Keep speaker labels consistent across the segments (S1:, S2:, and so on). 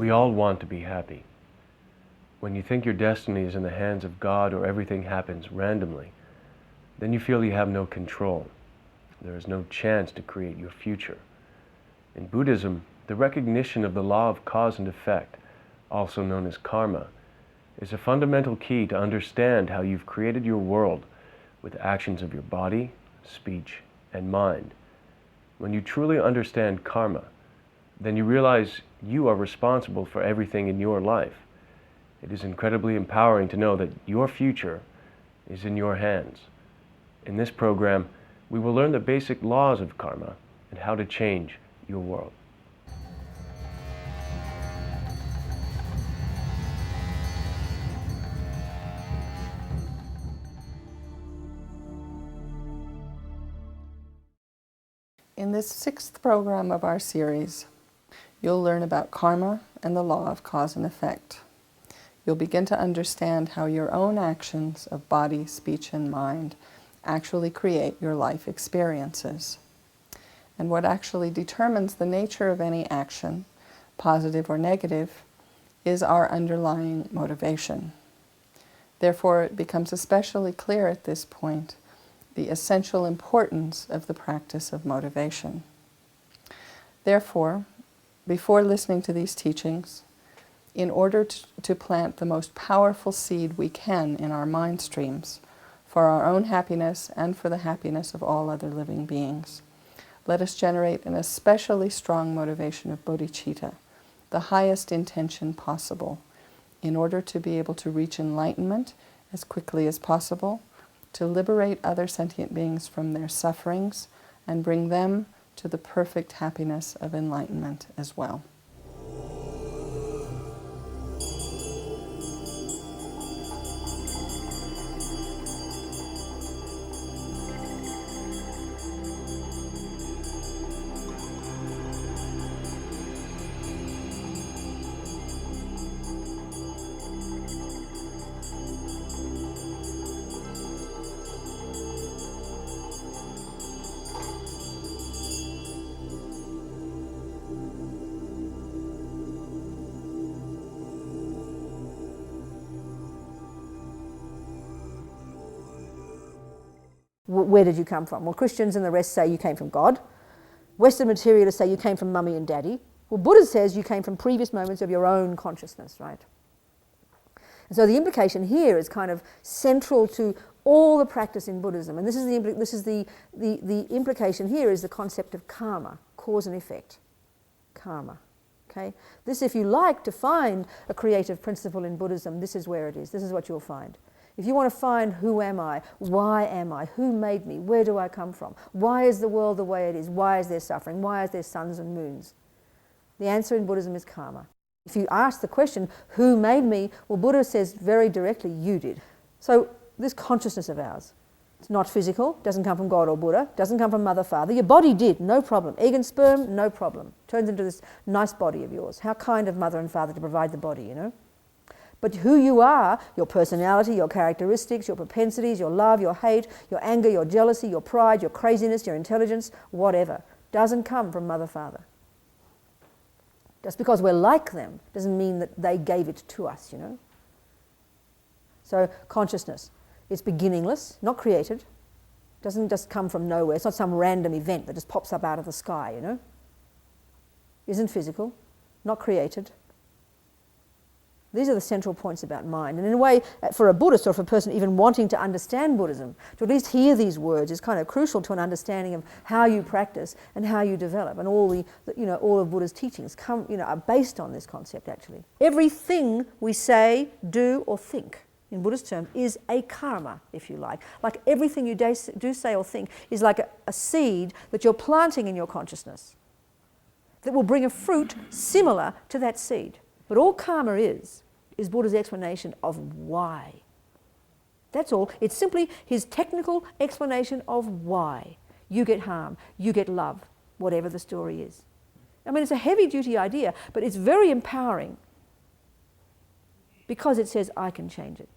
S1: We all want to be happy. When you think your destiny is in the hands of God or everything happens randomly, then you feel you have no control. There is no chance to create your future. In Buddhism, the recognition of the law of cause and effect, also known as karma, is a fundamental key to understand how you've created your world with actions of your body, speech, and mind. When you truly understand karma, then you realize you are responsible for everything in your life. It is incredibly empowering to know that your future is in your hands. In this program, we will learn the basic laws of karma and how to change your world.
S2: In this 6th program of our series, you'll learn about karma and the law of cause and effect. You'll begin to understand how your own actions of body, speech, and mind actually create your life experiences. And what actually determines the nature of any action, positive or negative, is our underlying motivation. Therefore, it becomes especially clear at this point the essential importance of the practice of motivation. Therefore, before listening to these teachings, in order to plant the most powerful seed we can in our mind streams for our own happiness and for the happiness of all other living beings, let us generate an especially strong motivation of bodhicitta, the highest intention possible, in order to be able to reach enlightenment as quickly as possible, to liberate other sentient beings from their sufferings and bring them to the perfect happiness of enlightenment as well.
S3: Where did you come from? Well, Christians and the rest say you came from God. Western materialists say you came from mummy and daddy. Well, Buddha says you came from previous moments of your own consciousness, right? And so the implication here is kind of central to all the practice in Buddhism. And this is the implication here is the concept of karma, cause and effect. Karma. Okay? This, if you like to find a creative principle in Buddhism, this is where it is. This is what you'll find. If you want to find who am I, why am I, who made me, where do I come from, why is the world the way it is, why is there suffering, why is there suns and moons? The answer in Buddhism is karma. If you ask the question, who made me, well, Buddha says very directly, you did. So this consciousness of ours, it's not physical, doesn't come from God or Buddha, doesn't come from mother, father. Your body did, no problem. Egg and sperm, no problem. Turns into this nice body of yours. How kind of mother and father to provide the body, you know? But who you are, your personality, your characteristics, your propensities, your love, your hate, your anger, your jealousy, your pride, your craziness, your intelligence, whatever, doesn't come from mother, father. Just because we're like them doesn't mean that they gave it to us, you know. So consciousness, it's beginningless, not created. Doesn't just come from nowhere. It's not some random event that just pops up out of the sky, you know. Isn't physical, not created. These are the central points about mind. And in a way, for a Buddhist or for a person even wanting to understand Buddhism, to at least hear these words is kind of crucial to an understanding of how you practice and how you develop. And all all of Buddha's teachings are based on this concept, actually. Everything we say, do, or think, in Buddhist terms, is a karma, if you like. Like everything you do say or think is like a seed that you're planting in your consciousness that will bring a fruit similar to that seed. But all karma is Buddha's explanation of why. That's all. It's simply his technical explanation of why you get harm, you get love, whatever the story is. I mean, it's a heavy-duty idea, but it's very empowering because it says, I can change it.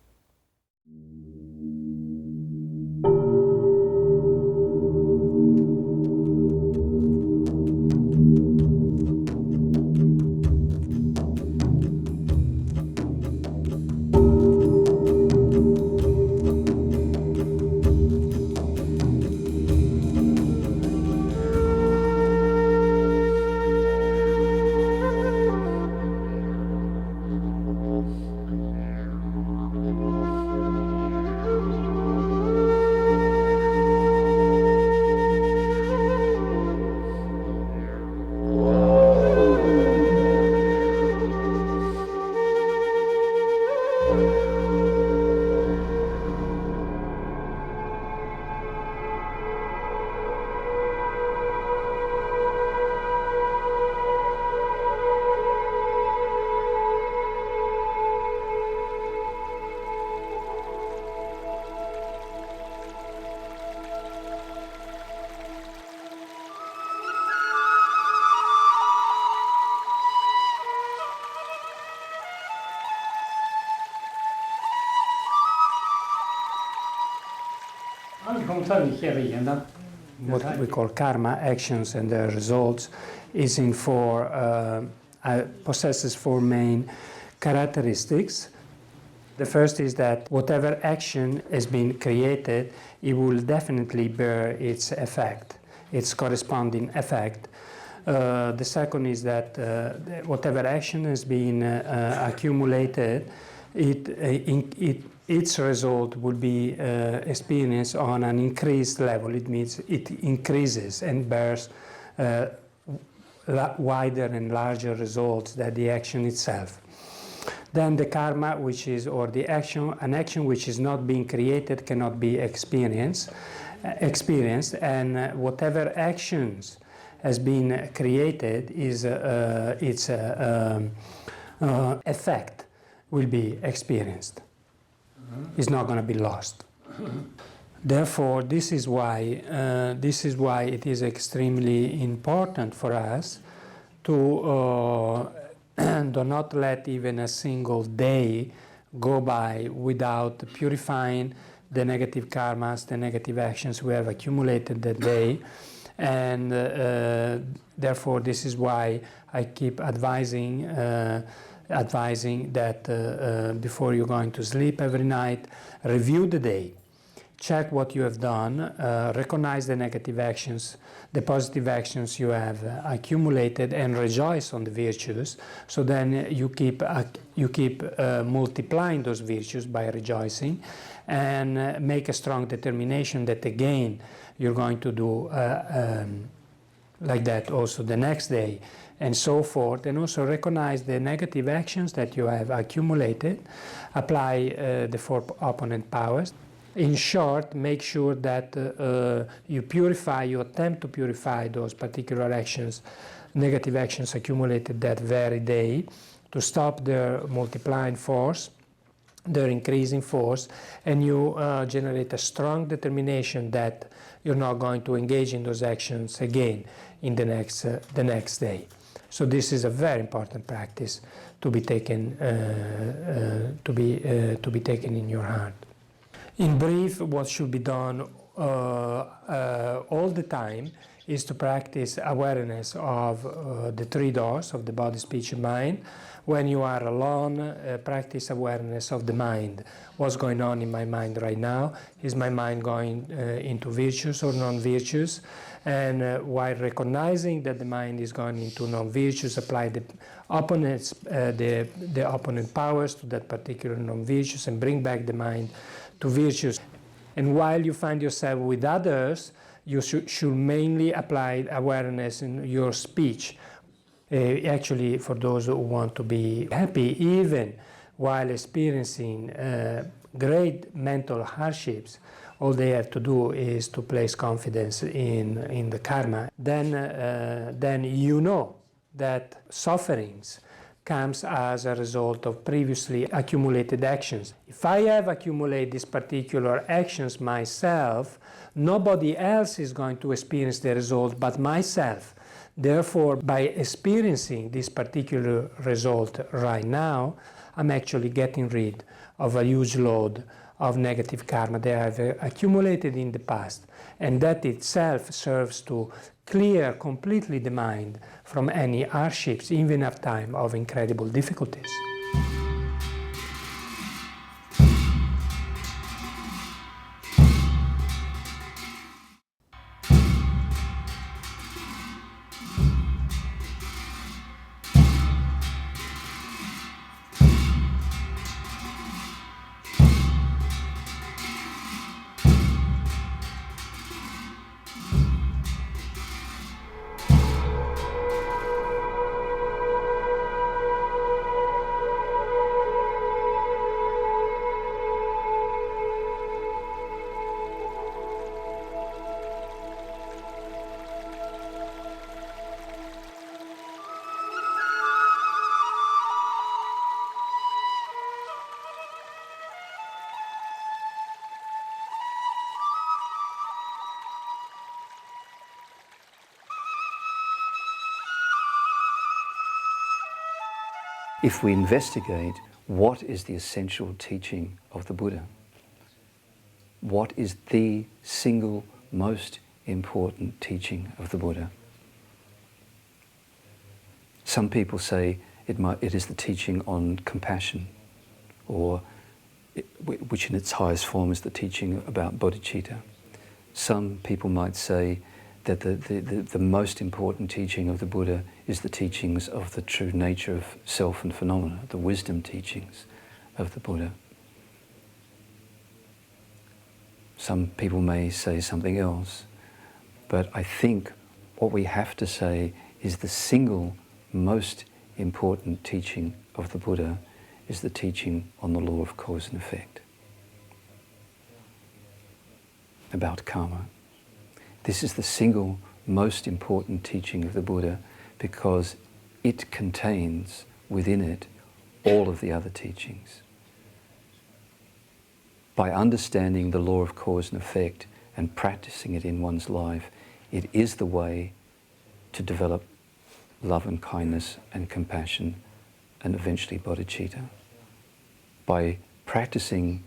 S4: what we call karma, actions and their results, possesses four main characteristics. The first is that whatever action has been created, it will definitely bear its effect, its corresponding effect. The second is that whatever action has been accumulated, its result will be experienced on an increased level. It means it increases and bears wider and larger results than the action itself. Then the karma, which is, or the action, an action which is not being created cannot be experienced, and whatever actions has been created is its effect will be experienced. It's not going to be lost. Therefore, this is why it is extremely important for us to do not let even a single day go by without purifying the negative karmas, the negative actions we have accumulated that day. And therefore, this is why I keep advising that before you're going to sleep every night, review the day. Check what you have done, recognize the negative actions, the positive actions you have accumulated, and rejoice on the virtues. So then you keep multiplying those virtues by rejoicing, and make a strong determination that again you're going to do like that also the next day, and so forth. And also recognize the negative actions that you have accumulated, apply the four opponent powers. In short, make sure that you attempt to purify those particular actions, negative actions accumulated that very day, to stop their multiplying force, their increasing force, and you generate a strong determination that you're not going to engage in those actions again in the next day. So this is a very important practice to be taken in your heart. In brief, what should be done all the time is to practice awareness of the three doors of the body, speech, and mind. When you are alone, practice awareness of the mind. What's going on in my mind right now? Is my mind going into virtues or non-virtues? And while recognizing that the mind is going into non-virtues, apply the opponents, the opponent powers to that particular non-virtues, and bring back the mind to virtues. And while you find yourself with others, you should mainly apply awareness in your speech. Actually, for those who want to be happy, even while experiencing great mental hardships, all they have to do is to place confidence in the karma. Then you know that sufferings comes as a result of previously accumulated actions. If I have accumulated these particular actions myself, nobody else is going to experience the result but myself. Therefore, by experiencing this particular result right now, I'm actually getting rid of a huge load of negative karma that I have accumulated in the past. And that itself serves to clear completely the mind from any hardships, even at time of incredible difficulties.
S5: If we investigate what is the essential teaching of the Buddha, what is the single most important teaching of the Buddha. Some people say it is the teaching on compassion, or which in its highest form is the teaching about bodhicitta. Some people might say that the most important teaching of the Buddha is the teachings of the true nature of self and phenomena, the wisdom teachings of the Buddha. Some people may say something else, but I think what we have to say is the single most important teaching of the Buddha is the teaching on the law of cause and effect, about karma. This is the single most important teaching of the Buddha because it contains within it all of the other teachings. By understanding the law of cause and effect and practicing it in one's life, it is the way to develop love and kindness and compassion and eventually bodhicitta. By practicing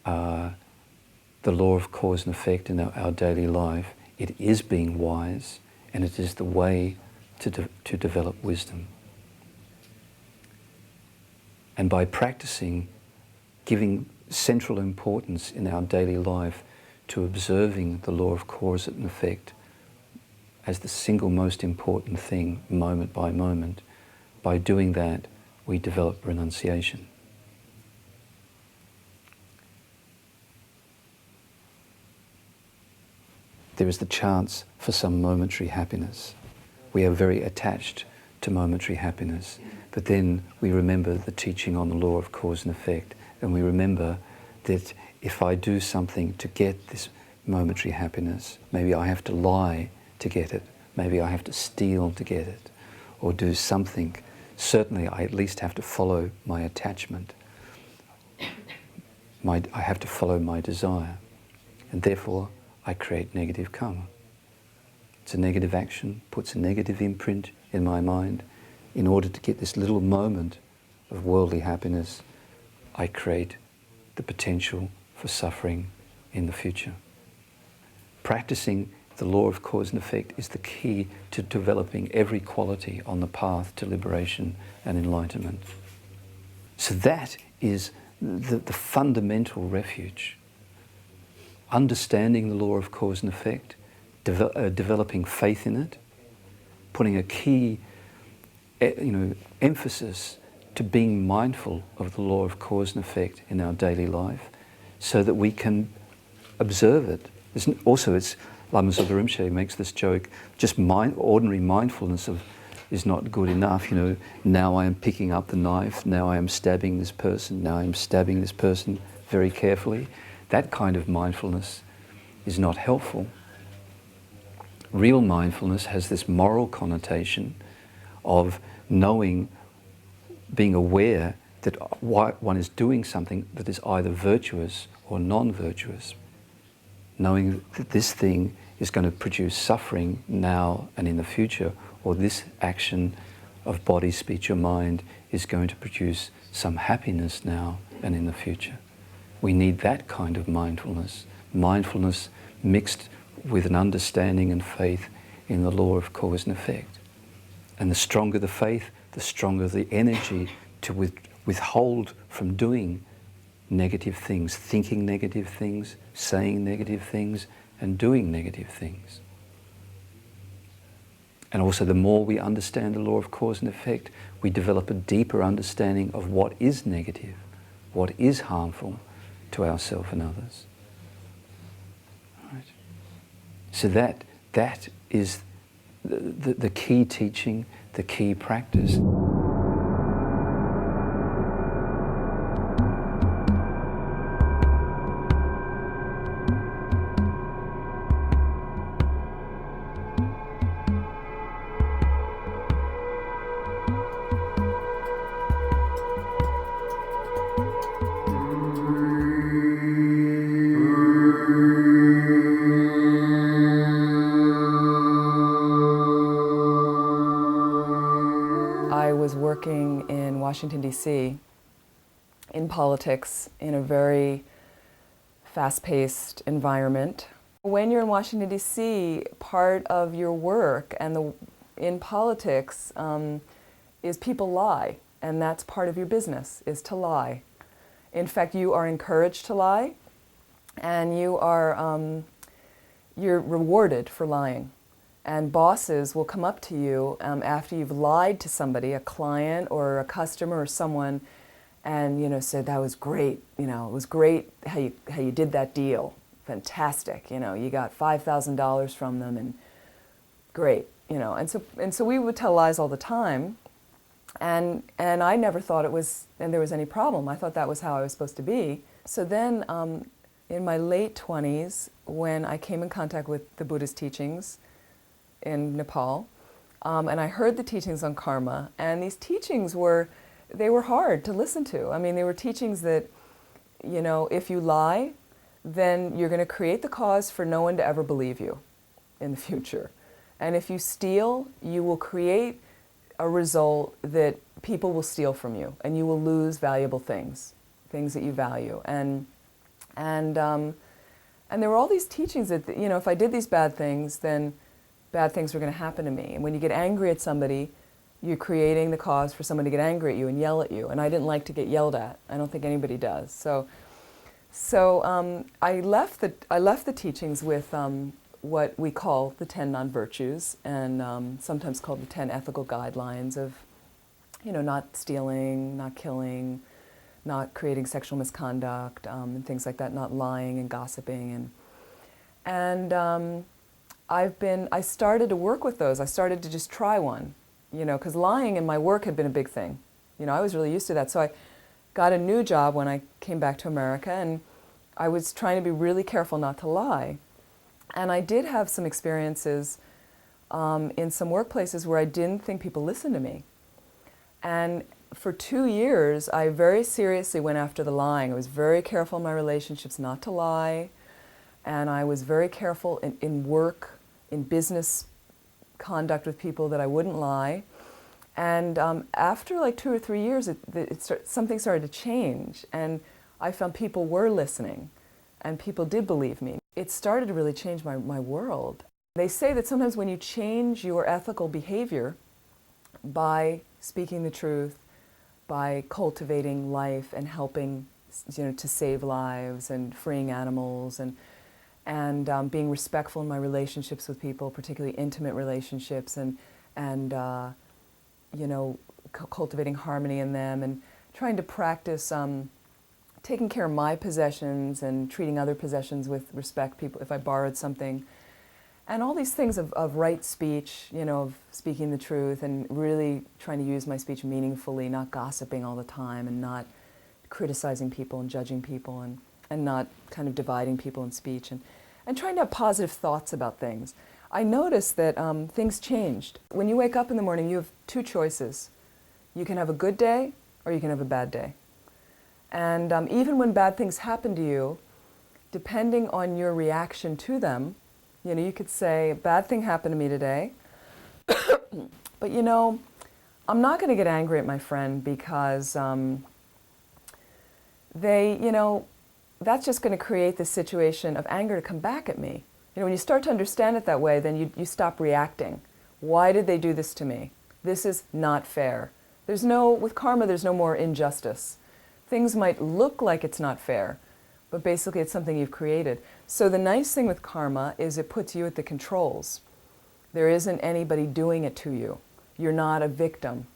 S5: the law of cause and effect in our daily life, it is being wise, and it is the way to develop wisdom. And by practicing giving central importance in our daily life to observing the law of cause and effect as the single most important thing, moment by moment, by doing that, we develop renunciation. There is the chance for some momentary happiness. We are very attached to momentary happiness, but then we remember the teaching on the law of cause and effect, and we remember that if I do something to get this momentary happiness, maybe I have to lie to get it, maybe I have to steal to get it, or do something. Certainly I at least have to follow my attachment. I have to follow my desire, and therefore I create negative karma. It's a negative action, puts a negative imprint in my mind. In order to get this little moment of worldly happiness, I create the potential for suffering in the future. Practicing the law of cause and effect is the key to developing every quality on the path to liberation and enlightenment. So that is the fundamental refuge. Understanding the law of cause and effect, developing faith in it, putting a key emphasis to being mindful of the law of cause and effect in our daily life so that we can observe it. Lama Zopa Rinpoche makes this joke, just ordinary mindfulness is not good enough. Now I am picking up the knife, now I am stabbing this person, now I am stabbing this person very carefully. That kind of mindfulness is not helpful. Real mindfulness has this moral connotation of knowing, being aware that one is doing something that is either virtuous or non-virtuous. Knowing that this thing is going to produce suffering now and in the future, or this action of body, speech or mind is going to produce some happiness now and in the future. We need that kind of mindfulness. Mindfulness mixed with an understanding and faith in the law of cause and effect. And the stronger the faith, the stronger the energy to withhold from doing negative things, thinking negative things, saying negative things, and doing negative things. And also the more we understand the law of cause and effect, we develop a deeper understanding of what is negative, what is harmful to ourselves and others. Right. So that is the key teaching, the key practice.
S6: I was working in Washington, D.C. in politics in a very fast-paced environment. When you're in Washington, D.C., part of your work and in politics is people lie, and that's part of your business, is to lie. In fact, you are encouraged to lie, and you're rewarded for lying. And bosses will come up to you after you've lied to somebody, a client or a customer or someone, and say, that was great, it was great how you did that deal, fantastic, you got $5,000 from them, and great, and so we would tell lies all the time, and I never thought there was any problem. I thought that was how I was supposed to be. So then in my late 20s, when I came in contact with the Buddhist teachings in Nepal, and I heard the teachings on karma, and these teachings were hard to listen to. I mean, they were teachings that, if you lie, then you're going to create the cause for no one to ever believe you in the future. And if you steal, you will create a result that people will steal from you, and you will lose valuable things that you value. And there were all these teachings that, if I did these bad things, then bad things were going to happen to me. And when you get angry at somebody, you're creating the cause for someone to get angry at you and yell at you. And I didn't like to get yelled at. I don't think anybody does. So I left the teachings with what we call the 10 non-virtues, and sometimes called the 10 ethical guidelines of, not stealing, not killing, not creating sexual misconduct, and things like that, not lying and gossiping, and I started to work with those. I started to just try one, because lying in my work had been a big thing. I was really used to that. So I got a new job when I came back to America, and I was trying to be really careful not to lie. And I did have some experiences in some workplaces where I didn't think people listened to me. And for 2 years, I very seriously went after the lying. I was very careful in my relationships not to lie. And I was very careful in work, in business conduct with people, that I wouldn't lie. And after like 2 or 3 years, something started to change. And I found people were listening, and people did believe me. It started to really change my world. They say that sometimes when you change your ethical behavior by speaking the truth, by cultivating life and helping to save lives and freeing animals and being respectful in my relationships with people, particularly intimate relationships, and cultivating harmony in them, and trying to practice taking care of my possessions and treating other possessions with respect, people, if I borrowed something. And all these things of right speech, of speaking the truth, and really trying to use my speech meaningfully, not gossiping all the time, and not criticizing people and judging people, and not kind of dividing people in speech, and trying to have positive thoughts about things. I noticed that things changed. When you wake up in the morning, you have 2 choices. You can have a good day, or you can have a bad day. And even when bad things happen to you, depending on your reaction to them, you could say, a bad thing happened to me today, but I'm not going to get angry at my friend because that's just going to create this situation of anger to come back at me. When you start to understand it that way, then you stop reacting. Why did they do this to me? This is not fair. With karma, there's no more injustice. Things might look like it's not fair, but basically it's something you've created. So the nice thing with karma is it puts you at the controls. There isn't anybody doing it to you. You're not a victim.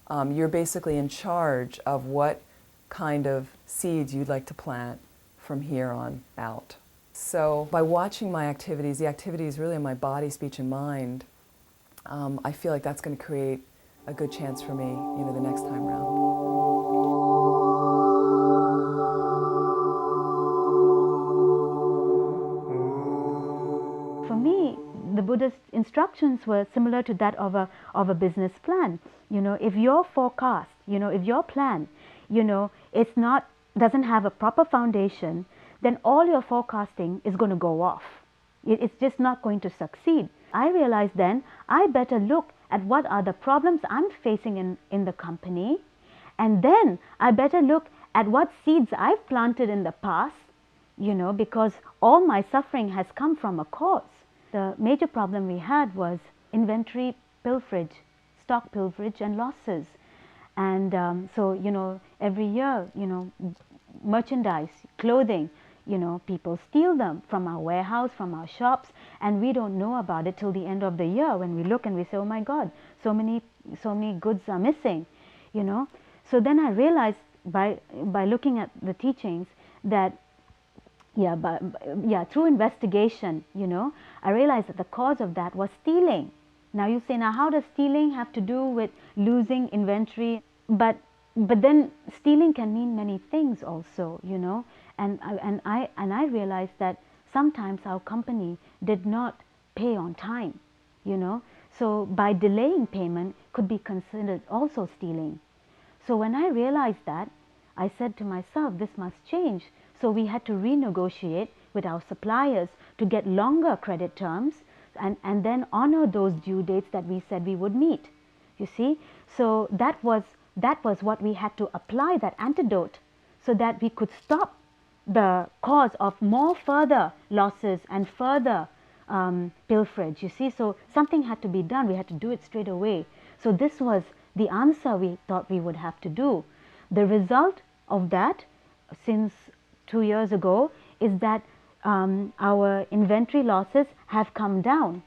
S6: You're basically in charge of what kind of seeds you'd like to plant from here on out. So by watching my activities, the activities really in my body, speech, and mind, I feel like that's going to create a good chance for me, the next time around.
S7: For me, the Buddhist instructions were similar to that of a business plan. If your forecast, if your plan, doesn't have a proper foundation, then all your forecasting is going to go off. It's just not going to succeed. I realized then I better look at what are the problems I'm facing in the company, and then I better look at what seeds I've planted in the past, you know, because all my suffering has come from a cause. The major problem we had was inventory pilferage, stock pilferage and losses. And so, you know, every year, you know, merchandise, clothing, you know, people steal them from our warehouse, from our shops, and we don't know about it till the end of the year when we look and we say, oh my God, so many goods are missing, you know. So then I realized by looking at the teachings that, through investigation, you know, I realized that the cause of that was stealing. Now you say, now how does stealing have to do with losing inventory? But then stealing can mean many things also, you know. And I realized that sometimes our company did not pay on time, you know. So by delaying payment could be considered also stealing. So when I realized that, I said to myself, this must change. So we had to renegotiate with our suppliers to get longer credit terms and then honor those due dates that we said we would meet. You see, so that was what we had to apply, that antidote, so that we could stop the cause of more further losses and further pilferage, you see. So something had to be done. We had to do it straight away. So this was the answer we thought we would have to do. The result of that, since 2 years ago, is that our inventory losses have come down,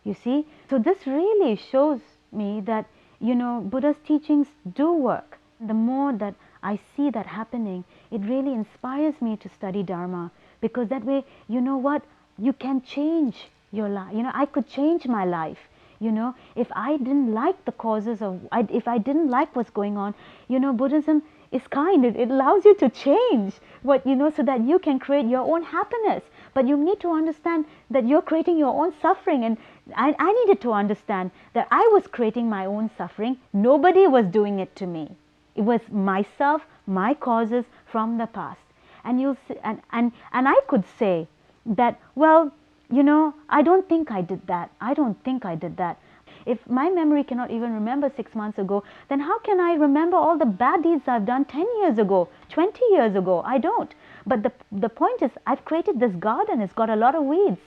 S7: you see. So this really shows me that, you know, Buddha's teachings do work. The more that I see that happening, it really inspires me to study Dharma, because that way, you know what, you can change your life. You know, I could change my life. You know, if I didn't like the causes of, if I didn't like what's going on, you know, Buddhism is kind. It allows you to change what, you know, so that you can create your own happiness. But you need to understand that you're creating your own suffering. And I needed to understand that I was creating my own suffering. Nobody was doing it to me. It was myself, my causes from the past. And you'll see, and I could say that, well, you know, I don't think I did that. I don't think I did that. If my memory cannot even remember 6 months ago, then how can I remember all the bad deeds I've done 10 years ago, 20 years ago? I don't. But the point is, I've created this garden. It's got a lot of weeds,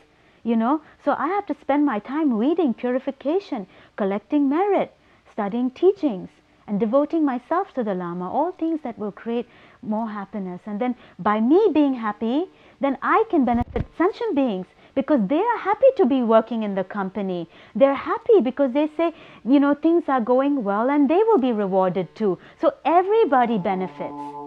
S7: you know. So I have to spend my time reading purification, collecting merit, studying teachings, and devoting myself to the Lama, all things that will create more happiness. And then by me being happy, then I can benefit sentient beings, because they are happy to be working in the company. They're happy because they say, you know, things are going well and they will be rewarded too. So everybody benefits.